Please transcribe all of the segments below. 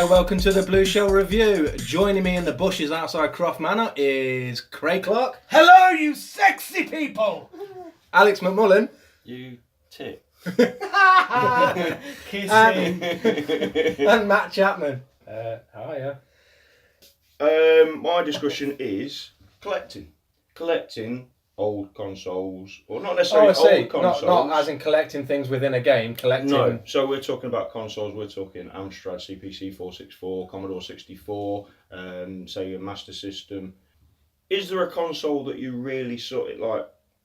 Hello, welcome to the Blue Shell Review. Joining me in the bushes outside Croft Manor is Craig Clark. Hello, you sexy people! Alex McMullen. You tit. Kissing. And Matt Chapman. Hiya. My discussion is collecting old consoles, or not necessarily old consoles. Not as in collecting things within a game, collecting... No, so we're talking about consoles, we're talking Amstrad CPC 464, Commodore 64, say a Master System. Is there a console that you really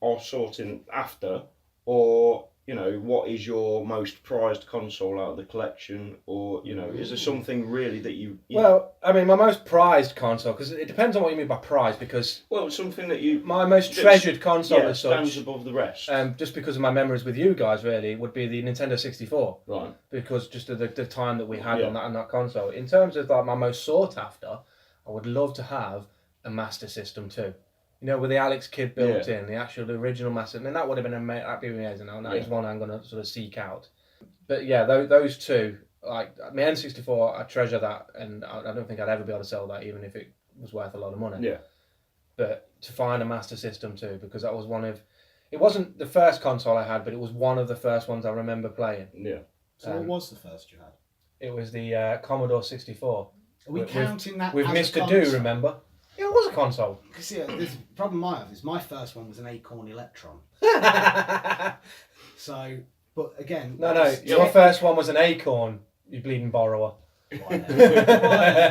are sorting after, or, you know, what is your most prized console out of the collection, or, you know, is there something really that you Well, I mean, my most prized console, because it depends on what you mean by prize, because... Well, something that you... My most treasured console as such... stands above the rest. Just because of my memories with you guys, really, would be the Nintendo 64. Right. Because just of the time that we had on that console. In terms of like my most sought after, I would love to have a Master System too. You know, with the Alex kit built in, the original Master. I mean, that would have been that'd be amazing. And that is one I'm going to sort of seek out. But yeah, those two, like my N64, I treasure that, and I don't think I'd ever be able to sell that, even if it was worth a lot of money. Yeah. But to find a Master System too, because that was one of, it wasn't the first console I had, but it was one of the first ones I remember playing. Yeah. So what was the first you had? It was the Commodore 64. Are we counting that with as Mr. a Do, console? remember? Yeah, it was a console. Because see, the problem I have is my first one was an Acorn Electron. So, but again... No, your first one was an Acorn, you bleeding borrower. Whatever.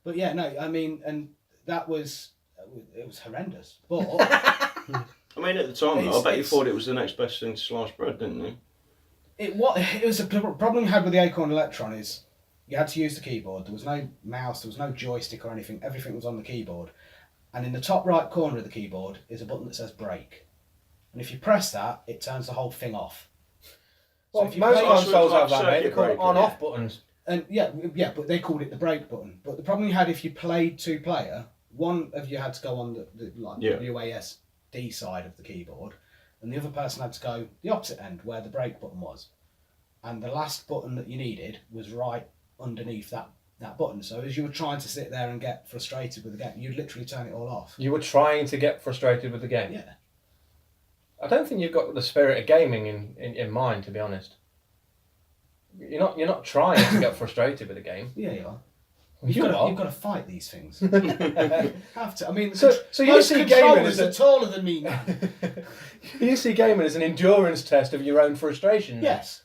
But yeah, no, I mean, and it was horrendous. But... I mean, at the time, I bet you thought it was the next best thing to sliced bread, didn't you? It was a problem you had with the Acorn Electron is you had to use the keyboard. There was no mouse, there was no joystick or anything. Everything was on the keyboard. And in the top right corner of the keyboard is a button that says break. And if you press that, it turns the whole thing off. Well, so most play, consoles have that, circuit mate. They're called breaker, on-off buttons. and yeah, but they called it the break button. But the problem you had if you played two-player, one of you had to go on the WASD side of the keyboard, and the other person had to go the opposite end where the break button was. And the last button that you needed was right underneath that button. So as you were trying to sit there and get frustrated with the game, you'd literally turn it all off. You were trying to get frustrated with the game? Yeah. I don't think you've got the spirit of gaming in mind, to be honest. You're not trying to get frustrated with the game. Yeah, you are. You've You've got to fight these things. Have to. I mean, So you most see gaming controllers as are taller than me now. you see gaming as an endurance test of your own frustration. Yes.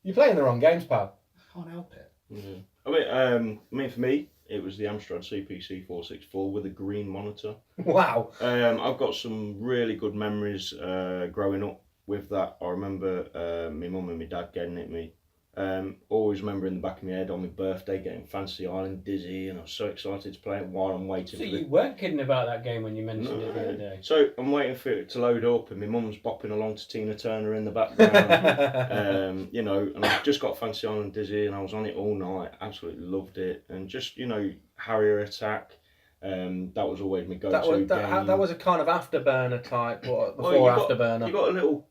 You're playing the wrong games, pal. Can't help it. Yeah. I mean, for me, it was the Amstrad CPC 464 with a green monitor. Wow. I've got some really good memories growing up with that. I remember my mum and my dad getting it me. Always remember in the back of my head on my birthday getting Fantasy Island dizzy, and I was so excited to play it while I'm waiting So for you weren't kidding about that game when you mentioned it the other day. So I'm waiting for it to load up, and my mum's bopping along to Tina Turner in the background. You know, and I just got Fantasy Island dizzy, and I was on it all night. Absolutely loved it, and just, you know, Harrier Attack. That was always my go-to game. That was a kind of afterburner type, or before afterburner. You got a little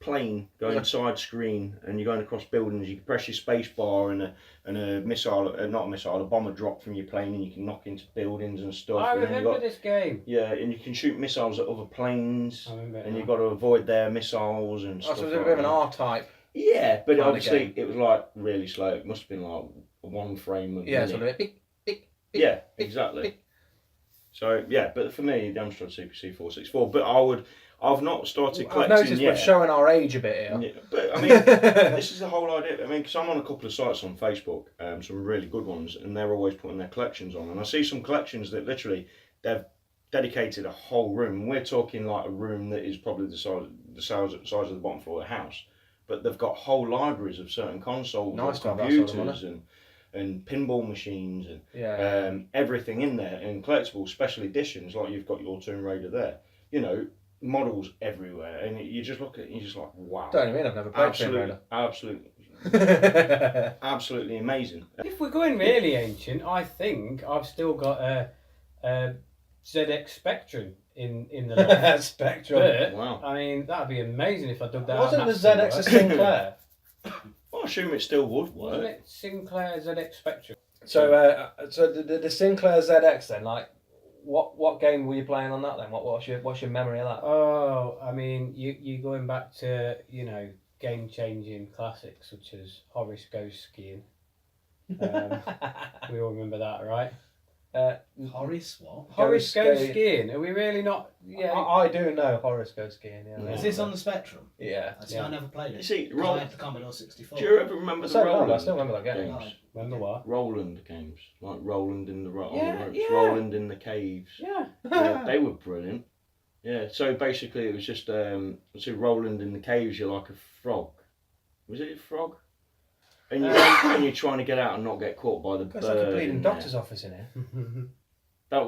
plane going side screen, and you're going across buildings. You can press your space bar, and a missile, not a missile, a bomber drop from your plane, and you can knock into buildings and stuff. I and remember this game. Yeah, and you can shoot missiles at other planes, I and you've got to avoid their missiles and stuff. So it was a bit of an R-type. Yeah, but obviously it was like really slow. It must have been like one frame of minute. Sort of beep, beep, beep, yeah, beep, exactly. beep. So yeah, but for me, the Amstrad CPC 464. But I've not started I've collecting noticed yet. we're showing our age a bit here. Yeah, but I mean, this is the whole idea. I mean, because I'm on a couple of sites on Facebook, some really good ones, and they're always putting their collections on. And I see some collections that literally they've dedicated a whole room. We're talking like a room that is probably the size of the bottom floor of the house, but they've got whole libraries of certain consoles, Nice to have that computers, sort of money. and pinball machines and everything in there, and collectible special editions, like you've got your Tomb Raider there, you know, models everywhere, and you just look at it and you're just like, wow. Don't you mean I've never played Tomb Raider? Absolutely amazing. If we're going really ancient, I think I've still got a ZX Spectrum in the loft. Spectrum. But, Wow. I mean, that'd be amazing if I dug that Wasn't out. the ZX a Sinclair? Well, I assume it still would Wasn't work. it Sinclair ZX Spectrum? So, the Sinclair ZX then, like, what game were you playing on that then? What's your memory of that? Oh, I mean, you going back to, you know, game-changing classics such as Horace Goes Skiing. We all remember that, right? Horace, what? Horace Goes Skiing. Skiing. Are we really not? Yeah. I do know Horace Goes Skiing. Yeah. Is this on the Spectrum? Yeah. See, I never played it. You see, 'Cause I had the Commodore 64. do you ever remember the So, no, Roland I still remember that game. games? Remember what? Roland games, like Roland in the on Yeah, the ropes, yeah. Roland in the caves. Yeah. Yeah, they were brilliant. Yeah, so basically it was just so Roland in the caves. You're like a frog. Was it a frog? And you're trying to get out and not get caught by the It's bird. like a bleeding in doctor's there. office in here. That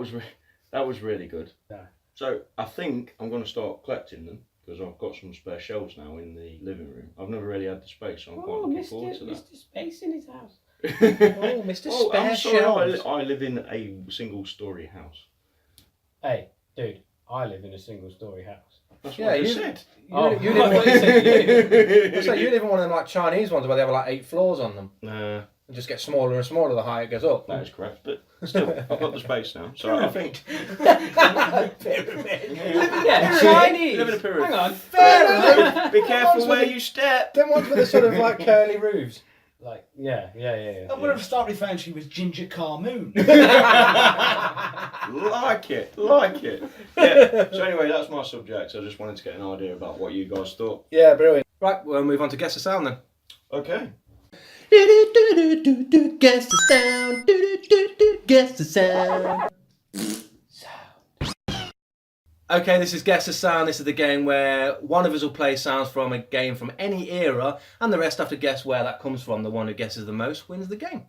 was really good. Yeah. So I think I'm going to start collecting them because I've got some spare shelves now in the living room. I've never really had the space, so I'm quite looking forward to that. Mr. Space in his house. Oh, Mr. Oh, Spare I'm sorry, Shelves. I live in a single-story house. Hey, dude, I live in a single-story house. That's Yeah, what I just you- said. You I thought you said you. So you live in one of them like Chinese ones where they have like 8 floors on them. Nah, It just gets smaller and smaller the higher it goes up. that is correct, but still, I've got the space now, so I think. Yeah, Chinese. Live in a pyramid. Hang on. Fair Be careful where you step. Them ones with the sort of like curly roofs. Like, yeah. I'm going to start referring to you as Ginger Khamun. Like it. Yeah. So anyway, that's my subject. I just wanted to get an idea about what you guys thought. Yeah, brilliant. Right, we'll move on to Guess the Sound then. Okay. Guess the sound. Guess the sound. Okay, this is Guess the Sound. This is the game where one of us will play sounds from a game from any era, and the rest have to guess where that comes from. The one who guesses the most wins the game.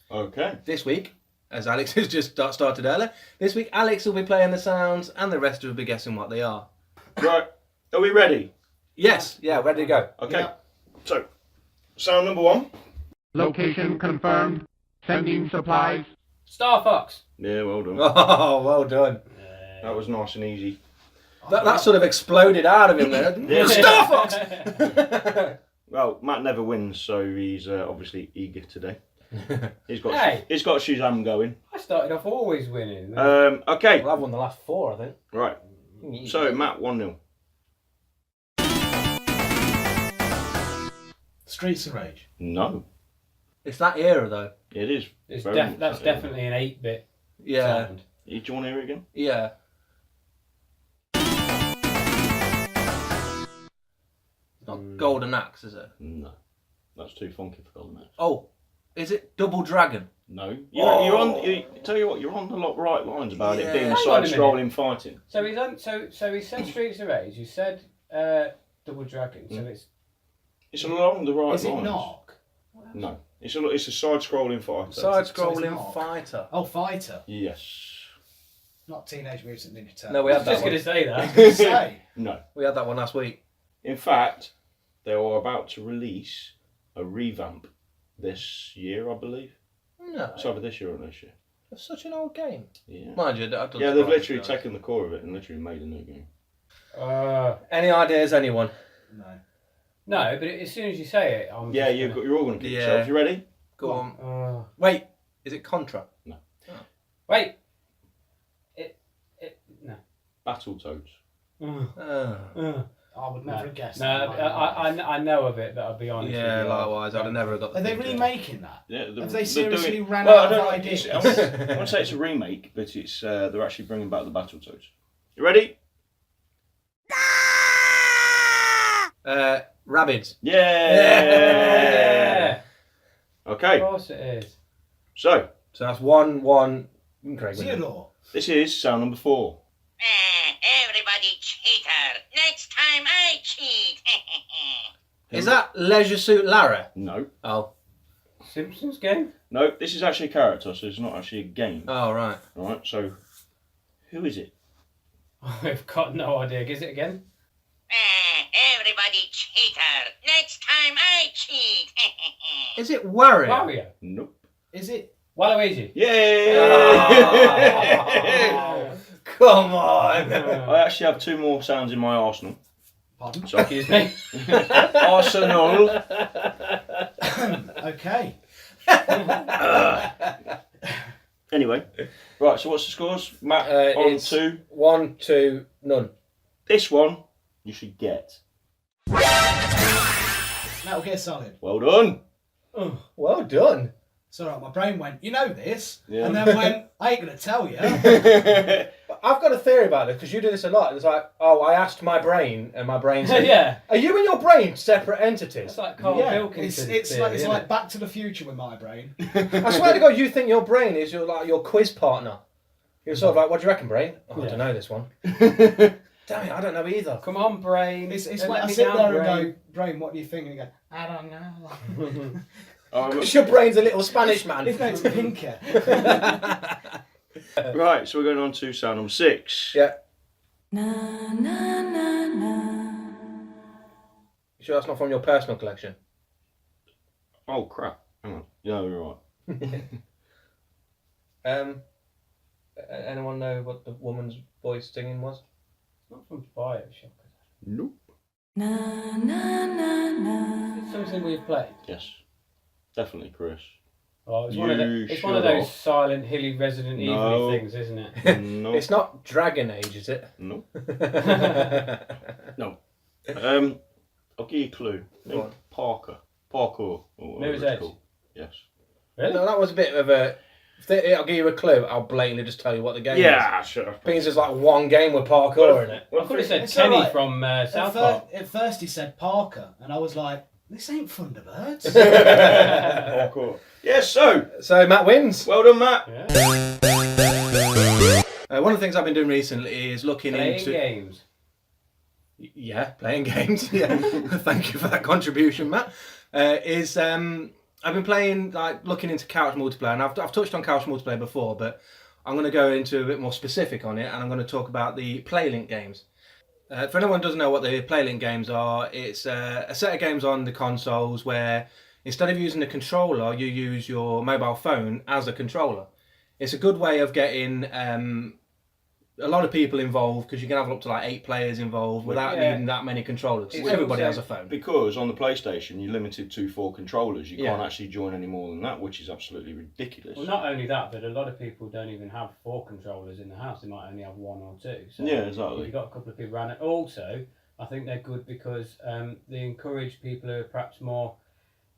Okay. This week, as Alex has just started earlier, this week Alex will be playing the sounds, and the rest will be guessing what they are. Right. Are we ready? Yes, yeah, ready to go. Okay. Yeah. So, sound number 1. Location confirmed. Sending supplies. Star Fox. Yeah, well done. Oh, well done. That was nice and easy. That sort of exploded out of him there. Yeah. Star Fox! Well, Matt never wins, so he's obviously eager today. He's got Hey. he's got Shazam going. I started off always winning. Okay. Well, I've won the last 4, I think. Right. So Matt 1-0. Streets of Rage. No, It's that era, though. it is. It's very much that's that era. definitely an 8-bit Yeah, sound. Do you want to hear it again? yeah. It's not Golden Axe, is it? No, that's too funky for Golden Axe. Oh, is it Double Dragon? No, you're on. Tell you what, you're on the right lines about it being Hang on a side-scrolling fighting. So he's on. So he said Streets of Rage. You said Double Dragon. So It's along the right Is it lines. Knock? No, it's a side-scrolling fighter. Side-scrolling Knock. fighter. Oh, Fighter. Yes. Not Teenage Mutant Ninja Turtles. No, we I had was that just one. going to say I was that. going to say. No. We had that one last week. In fact, they are about to release a revamp this year, I believe. No, It's either this year or next year. it's such an old game. Yeah. Mind you, that doesn't Yeah, they've surprise literally me. taken the core of it and literally made a new game. Any ideas, anyone? No. No, but as soon as you say it, I'm. Yeah, just you're all going to kick Yeah. yourself. You ready? Go on. gonna- Wait, is it Contra? Wait. No. Battletoads. I would never have guessed No, that. I know of it, but I'll be honest. Yeah, with you, likewise. I'd have never got the Are they picture. remaking that? Yeah, Have they seriously ran well, out I of don't know, ideas? I wouldn't say it's a remake, but it's they're actually bringing back the Battletoads. You ready? Rabbids. Yeah. Okay, Of course it is. so So that's 1-1. Craig, Theodore. this is sound number 4. Everybody cheater. Next time I cheat. Is that Leisure Suit Larry? No. Oh. Simpsons game? No, this is actually a character, so it's not actually a game. Oh, right. Alright, so who is it? I've got no idea. Is it again? Everybody cheater. Next time I cheat. Is it Wario? Wario. Nope. Is it? Waluigi. Yay! Oh, come on. I actually have 2 more sounds in my arsenal. Pardon? So, Excuse me. Arsenal. Okay. Anyway, right. So what's the scores, Matt? On It's 2. 1, 2, none. This one you should get. Metal Gear Solid. Well done. Oh, well done. It's alright, my brain went, you know this, Yeah. and then went, I ain't gonna tell you. But I've got a theory about this because you do this a lot. It's like, oh, I asked my brain, and my brain said, Yeah. Are you and your brain separate entities? It's like Carl Yeah, Pilkington. it's theory, like isn't like it? Back to the Future with my brain. I swear to God, you think your brain is your quiz partner. You're sort of like, what do you reckon, brain? Oh, I Yeah. don't know this one. Damn it, I don't know either. Come on, brain. It's Don't like let I me sit down, there brain. and go, brain, what do you think? And you go, I don't know. Because your brain's a little Spanish man. If it's pinker. Right, so we're going on to sound number 6. Yeah. You sure that's not from your personal collection? Oh crap! Hang on. Yeah, you're right. Anyone know what the woman's voice singing was? It's not from Bioshock. Nope. It's something we've played. Yes, definitely, Chris. Oh, it's You one of should those have. Silent Hilly Resident Evil No. things, isn't it? No. It's not Dragon Age, is it? No. No. I'll give you a clue. Go on. Parkour. Or whatever Mirror's it's Edge. called. Yes. Really? No, that was a bit of a... I'll give you a clue. I'll blatantly just tell you what the game is. Yeah, sure. I think it's just like one game with parkour in it. I thought it said It's Kenny alright. from South Park. At first he said Parker, and I was like, this ain't Thunderbirds. Parkour. Yes, so. So Matt wins. Well done, Matt. Yeah. One of the things I've been doing recently is looking Playing into... games. Yeah, playing games. Yeah, thank you for that contribution, Matt. I've been playing, like, looking into couch multiplayer, and I've touched on couch multiplayer before, but I'm going to go into a bit more specific on it, and I'm going to talk about the playlink games. For anyone who doesn't know what the playlink games are, it's a set of games on the consoles where instead of using the controller, you use your mobile phone as a controller. It's a good way of getting a lot of people involved because you can have up to like 8 players involved without needing that many controllers. It's Everybody also- has a phone. Because on the PlayStation, you're limited to 4 controllers. You Yeah. can't actually join any more than that, which is absolutely ridiculous. Well, not only that, but a lot of people don't even have 4 controllers in the house. They might only have 1 or 2. So Yeah, if exactly. you've got a couple of people around it. Also, I think they're good because they encourage people who are perhaps more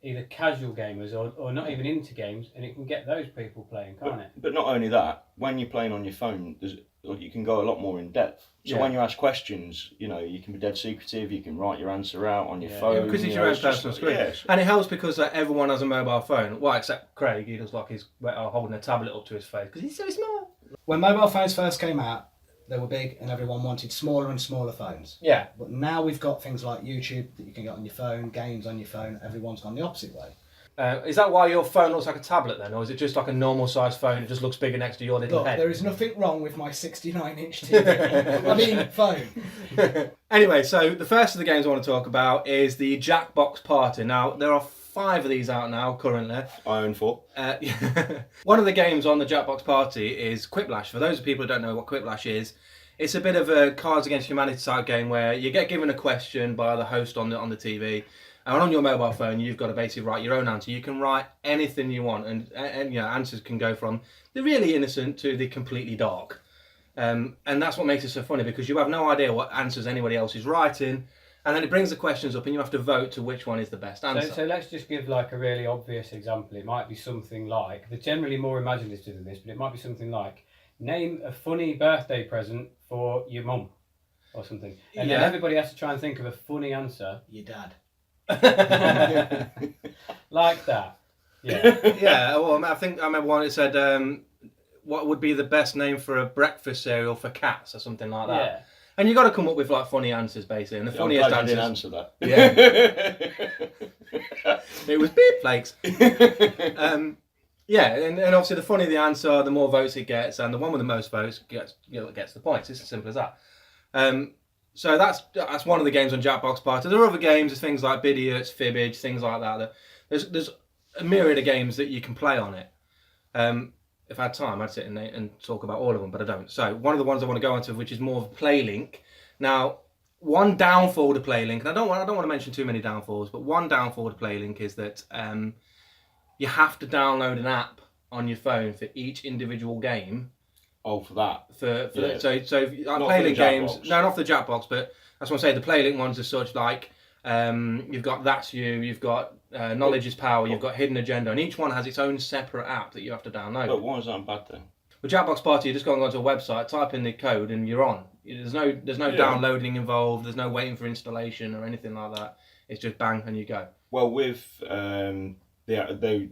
either casual gamers or not even into games, and it can get those people playing, can't it? But not only that, when you're playing on your phone, you can go a lot more in depth. So Yeah. when you ask questions, you can be dead secretive. You can write your answer out on your Yeah. phone. Yeah, because it's you your know, own just personal like- screen. Yes. And it helps because everyone has a mobile phone. Well, except Craig, he looks like he's holding a tablet up to his face because he's so small. When mobile phones first came out, they were big and everyone wanted smaller and smaller phones. Yeah. But now we've got things like YouTube that you can get on your phone, games on your phone. Everyone's gone the opposite way. Is that why your phone looks like a tablet then? Or is it just like a normal sized phone? It just looks bigger next to your little Look, head? there is nothing wrong with my 69-inch TV. I mean, phone. Anyway, so the first of the games I want to talk about is the Jackbox Party. Now, there are 5 of these out now currently. I own 4. One of the games on the Jackbox Party is Quiplash. For those people who don't know what Quiplash is, it's a bit of a Cards Against Humanity type game where you get given a question by the host on the TV, and on your mobile phone you've got to basically write your own answer. You can write anything you want, and answers can go from the really innocent to the completely dark. And that's what makes it so funny, because you have no idea what answers anybody else is writing, and then it brings the questions up and you have to vote to which one is the best answer. So let's just give like a really obvious example. It might be something like, they're generally more imaginative than this, but it might be something like, name a funny birthday present for your mum or something. And then everybody has to try and think of a funny answer. Your dad. Like that. Yeah. Yeah, well, I think I remember one that said, what would be the best name for a breakfast cereal for cats or something like that. Yeah. And you got to come up with like funny answers basically, and the funniest I didn't answers. answer that. Yeah. It was beep flakes. Yeah, and obviously the funnier the answer, the more votes it gets, and the one with the most votes gets the points. It's as simple as that. So that's one of the games on Jackbox Party. There are other games, there's things like Bidiots, Fibbage, things like that. There's a myriad of games that you can play on it. If I had time, I'd sit and talk about all of them, but I don't. So one of the ones I want to go into, which is more of a playlink. Now, One downfall to playlink, and I don't want to mention too many downfalls, but one downfall to playlink is that you have to download an app on your phone for each individual game. Oh, for that. So like Not playlink for the games, Jackbox. no, not for the Jackbox, but that's what I say. The playlink ones are such like you've got That's You, you've got Knowledge is Power, you've got Hidden Agenda, and each one has its own separate app that you have to download. But why is that a bad thing? With Jackbox Party, you just go onto a website, type in the code, and you're on. There's no downloading involved. There's no waiting for installation or anything like that. It's just bang and you go. Well, with the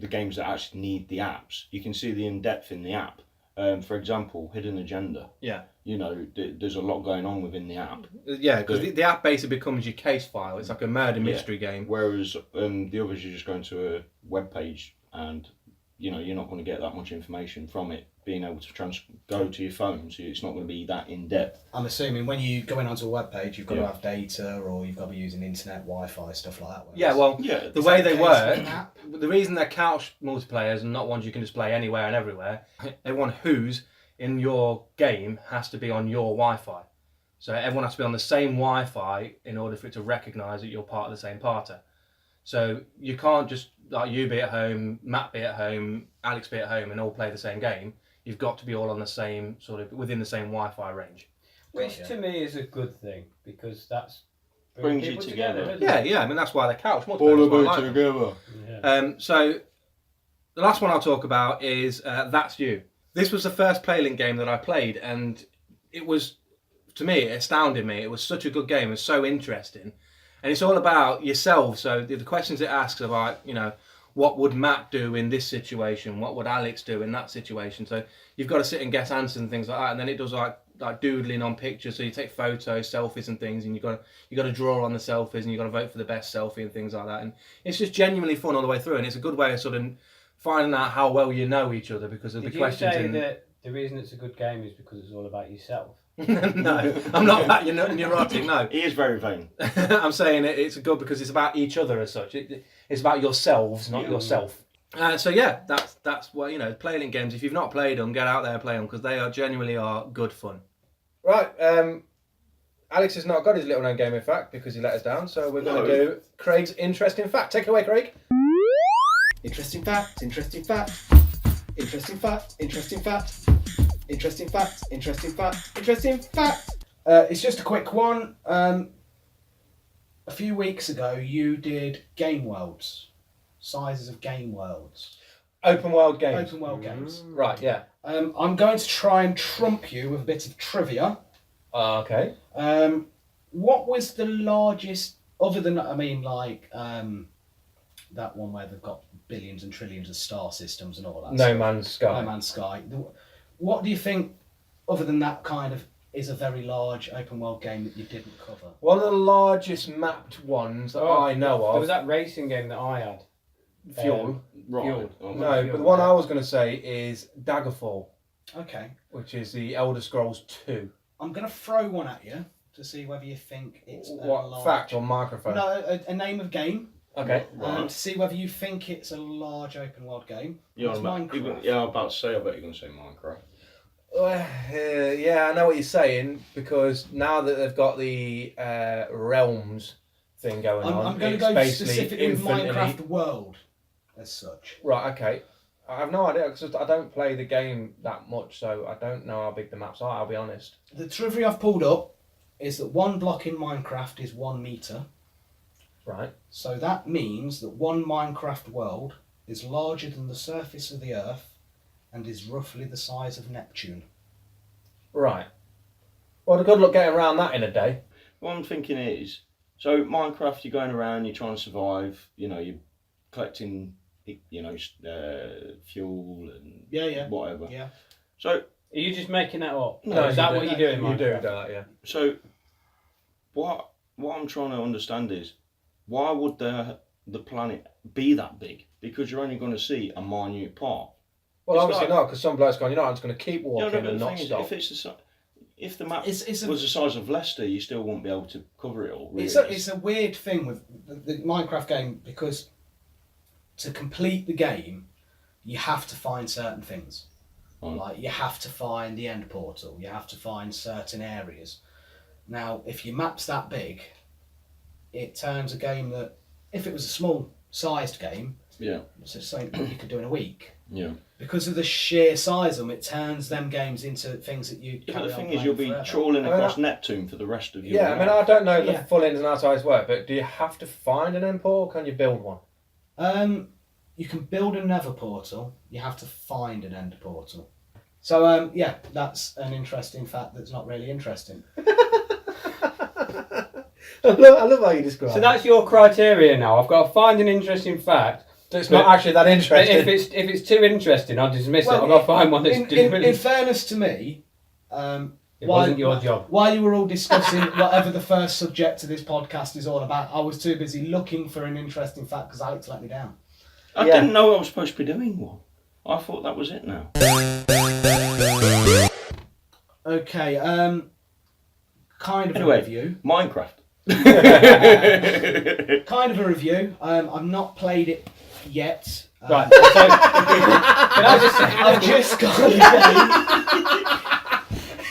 games that actually need the apps, you can see the in-depth in the app. For example, Hidden Agenda. Yeah. You know, there's a lot going on within the app. Yeah, because the app basically becomes your case file. It's like a murder mystery game. Whereas the others, you're just going to a web page and, you know, you're not going to get that much information from it being able to go to your phone, so it's not going to be that in-depth. I'm assuming when you go in onto a web page, you've got to have data, or you've got to be using internet, Wi-Fi, stuff like that. Yeah, well, the way they work, the reason they're couch multiplayers and not ones you can just play anywhere and everywhere, everyone who's in your game has to be on your Wi-Fi. So everyone has to be on the same Wi-Fi in order for it to recognise that you're part of the same party. So you can't just, like, you be at home, Matt be at home, Alex be at home, and all play the same game. You've got to be all on the same, sort of, within the same Wi-Fi range. Which to me is a good thing, because that's brings you people together. isn't Yeah, it? yeah, I mean, that's why they're couch multiplayers. All That's why I about like them. together. Yeah. So the last one I'll talk about is That's You. This was the first playlink game that I played, and it was, to me, it astounded me. It was such a good game. It was so interesting. And it's all about yourself. So the questions it asks are about, you know, what would Matt do in this situation? What would Alex do in that situation? So you've got to sit and guess answers and things like that. And then it does like doodling on pictures. So you take photos, selfies and things, and you got to draw on the selfies, and you got to vote for the best selfie and things like that. And it's just genuinely fun all the way through. And it's a good way of sort of finding out how well you know each other, because of Did the you questions. say that the reason it's a good game is because it's all about yourself? No, I'm not that neurotic. No, He is very vain. I'm saying it's good because it's about each other as such. It's about yourselves, not yourself. So yeah, that's what, you know, playlink games. If you've not played them, get out there and play them, because they genuinely are good fun. Right, Alex has not got his little known game in fact because he let us down. So we're going to do Craig's interesting fact. Take it away, Craig. Interesting fact, interesting fact, interesting fact, interesting fact, interesting fact, interesting fact, interesting fact. It's just a quick one. A few weeks ago, you did game worlds, sizes of game worlds. Open world games. Open world games. Right, yeah. I'm going to try and trump you with a bit of trivia. Okay. What was the largest, other than, I mean, like that one where they've got billions and trillions of star systems and all that No stuff. Man's Sky. No Man's Sky. What do you think, other than that, kind of is a very large open world game that you didn't cover? One of the largest mapped ones that I know There of. was that racing game that I had. Fuel. Right. Fuel. Okay. No, but the one I was going to say is Daggerfall, Okay. which is the Elder Scrolls 2. I'm going to throw one at you to see whether you think it's a What, large... fact or microphone? No, a name of game. Okay. And to see whether you think it's a large open world game. Yeah, It's I'm Minecraft. about to say, I bet you're going to say Minecraft. Yeah, I know what you're saying, because now that they've got the realms thing going on, I'm going to it's go basically specifically with infinitely... Minecraft World as such. Right, okay. I have no idea, because I don't play the game that much, so I don't know how big the maps are, I'll be honest. The trivia I've pulled up is that one block in Minecraft is 1 metre. Right. So that means that one Minecraft world is larger than the surface of the Earth and is roughly the size of Neptune. Right. Well, good luck getting around that in a day. What I'm thinking is, so Minecraft, you're going around, you're trying to survive, you know, you're collecting, you know, fuel and whatever. Yeah. So, Are you just making that up? No, is that what you're doing, You do Minecraft? that, yeah. so what I'm trying to understand is, why would the planet be that big? Because you're only going to see a minute part. Well, It's obviously like- not, because some bloke's gone, you know, I'm just going to keep Yeah, walking no, but and the not thing is, stop. if the map It's a- was the size of Leicester, you still wouldn't be able to cover it all. Really. It's a weird thing with the Minecraft game, because to complete the game, you have to find certain things. Right. Like, you have to find the end portal, you have to find certain areas. Now, if your map's that big, it turns a game that, if it was a small-sized game, it's something you could do in a week. Yeah. Because of the sheer size of them, it turns them games into things that you But carry the on thing playing is, you'll be forever. trawling across Neptune for the rest of your Yeah, life. I mean, I don't know the Yeah. full ins and outs how it's work, but do you have to find an import, or can you build one? You can build a nether portal. You have to find an end portal. So, yeah, that's an interesting fact that's not really interesting. I love how you describe So it. that's your criteria now. I've got to find an interesting fact. It's not actually that But interesting. if it's too interesting, I'll dismiss it. Well, I've got to find one that's in fairness to me, it wasn't your job. While you were all discussing whatever the first subject of this podcast is all about, I was too busy looking for an interesting fact because Alex let me down. I didn't know I was supposed to be doing one. I thought that was it now. Okay, kind of a Anyway, review. Minecraft. Kind of a review. I've not played it yet. Right. So, can I just say, I've just got the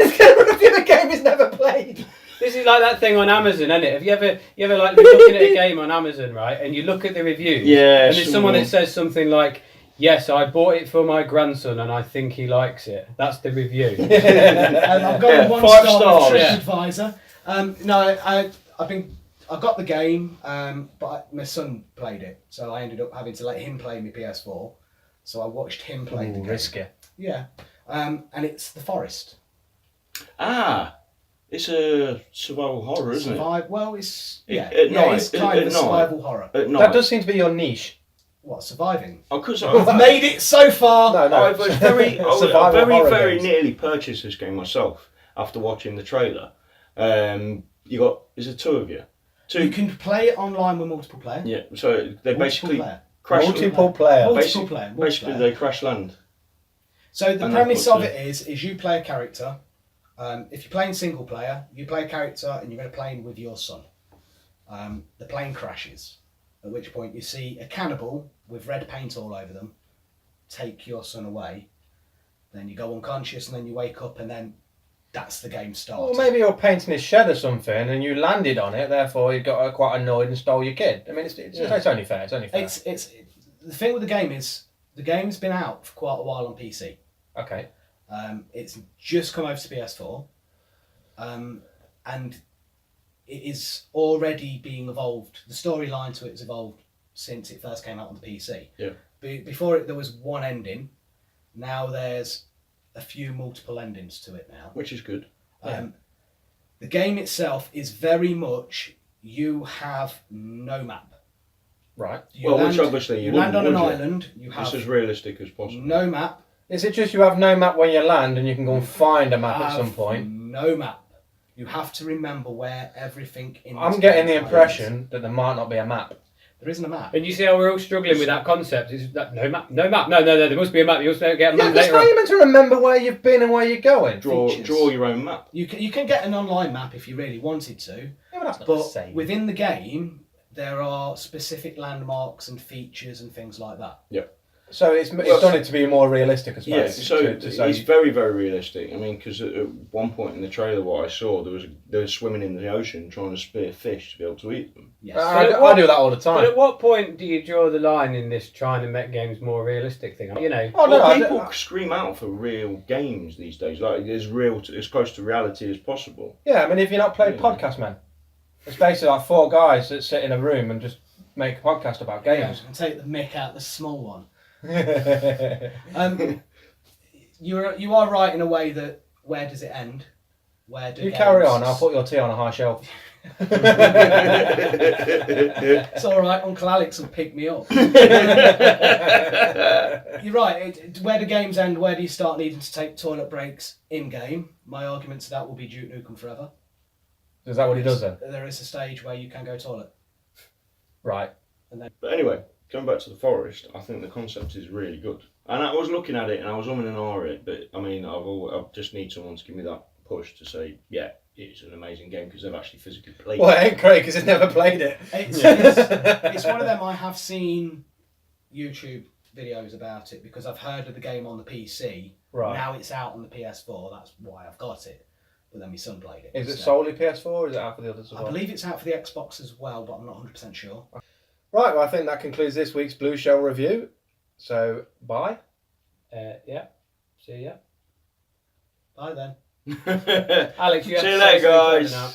It's going to review a game he's never played. this is like that thing on Amazon, isn't it? Have you ever like been looking at a game on Amazon, right? And you look at the reviews, Yeah, and there's someone that says something like, "Yes, I bought it for my grandson, and I think he likes it." That's the review. I've got a 1 5 star stars. TripAdvisor. No, I got the game, but my son played it, so I ended up having to let him play my PS4. So I watched him play the game. Risky. Yeah, and it's The Forest. It's a survival horror, isn't it? Well, it's At night, it's kind of a at night. survival horror. At night. That does seem to be your niche. What, surviving? Oh, because I've made it so far. No. I was very, I Survival horror very games. nearly purchased this game myself after watching the trailer. Is it 2 of you? 2. You can play it online with multiple player. Yeah, so they basically player. crash. Multiple player. Multiple player. Basically, they crash land. So the And premise they've got of it is you play a character. If you're playing single player, you play a character and you're going to play with your son. The plane crashes, at which point you see a cannibal with red paint all over them take your son away. Then you go unconscious and then you wake up and then that's the game starts. Well, maybe you're painting his shed or something and you landed on it, therefore you got quite annoyed and stole your kid. I mean, it's only fair. It's only fair. It's the thing with the game is the game's been out for quite a while on PC. Okay. It's just come over to PS4, and it is already being evolved. The storyline to it has evolved since it first came out on the PC. Yeah. Before it, there was one ending. Now there's a few multiple endings to it now. Which is good. The game itself is very much you have no map. Right. Which obviously you you land on an wouldn't, would you? island. You have It's as realistic as possible. no map. Is it just you have no map when you land and you can go and find a map at some have point? No map. You have to remember where everything in. I'm this getting the game is. impression that there might not be a map. There isn't a map. And you see how we're all struggling with that concept? Is that no map? No, there must be a map. You also get a Yeah, map that's later how on. you're meant to remember where you've been and where you're going. Draw Features. your own map. You can get an online map if you really wanted to, Yeah, but that's not the but same. within the game there are specific landmarks and features and things like that. So it's done it to be more realistic, I suppose. Yeah, so to say- it's very, very realistic. I mean, because at one point in the trailer, what I saw, they were swimming in the ocean trying to spear fish to be able to eat them. Yes. I do that all the But time. at what point do you draw the line in this trying to make games more realistic thing? You know, Oh, no, Well, I people don't- scream out for real games these days, like as close to reality as possible. Yeah, I mean, if you're not playing Yeah. Podcast Man, it's basically like 4 guys that sit in a room and just make a podcast about Yeah, games. and take the mick out the small one. You You are right in a way that where does it end? Where do carry games- on, I'll put your tea on a high shelf. It's all right, Uncle Alex will pick me up. You're right. Where do games end? Where do you start needing to take toilet breaks in game? My argument to that will be Duke Nukem Forever. Is that what he does then? There is a stage where you can go toilet. Right. But anyway, going back to the forest, I think the concept is really good. And I was looking at it and I was umming and ahhing it, but I mean, I just need someone to give me that push to say, yeah, it's an amazing game because they've actually physically played Well, it. it ain't great because he's never played it. It's one of them. I have seen YouTube videos about it because I've heard of the game on the PC. Right. Now it's out on the PS4. That's why I've got it. but then my son played it. Is it instead. solely PS4 or is it out for the others as I well? believe it's out for the Xbox as well, but I'm not 100% sure. Right, well, I think that concludes this week's Blue Shell review. So, bye. Yeah. See ya. Bye then. Alex, you have See to you say later, something guys. now.